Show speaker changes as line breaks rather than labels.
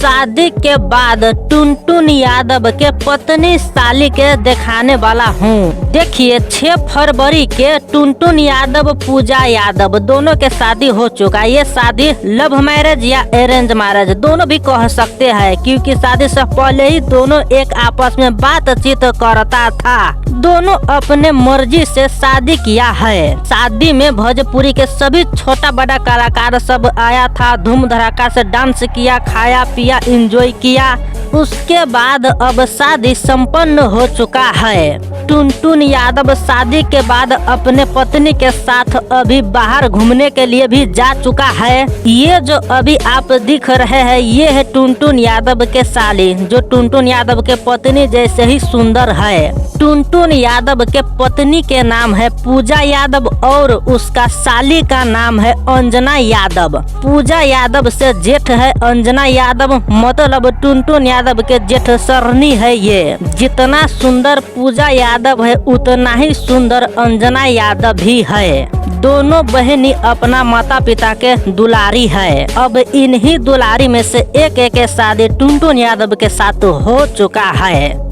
शादी के बाद टुनटुन यादव के पत्नी साली के दिखाने वाला हूँ। देखिए 6 फरवरी के टुनटुन यादव पूजा यादव दोनों के शादी हो चुका है। ये शादी लव मैरिज या अरेंज मैरिज दोनों भी कह सकते हैं, क्योंकि शादी से पहले ही दोनों एक आपस में बातचीत करता था। दोनों अपने मर्जी से शादी किया है। शादी में भोजपुरी के सभी छोटा बड़ा कलाकार सब आया था। धूम धड़ाका से डांस किया, खाया पिया, एंजॉय किया। उसके बाद अब शादी संपन्न हो चुका है। टुनटुन यादव शादी के बाद अपने पत्नी के साथ अभी बाहर घूमने के लिए भी जा चुका है। ये जो अभी आप दिख रहे हैं ये है टुनटुन यादव के साली, जो टुनटुन यादव के पत्नी जैसे ही सुंदर है। टुनटुन यादव के पत्नी के नाम है पूजा यादव और उसका साली का नाम है अंजना यादव। पूजा यादव से जेठ है अंजना यादव, मतलब टुनटुन यादव के जेठ सरनी है ये। जितना सुंदर पूजा यादव है उतना ही सुंदर अंजना यादव भी है। दोनों बहनी अपना माता पिता के दुलारी है। अब इन्हीं दुलारी में से एक शादी टुनटुन यादव के साथ हो चुका है।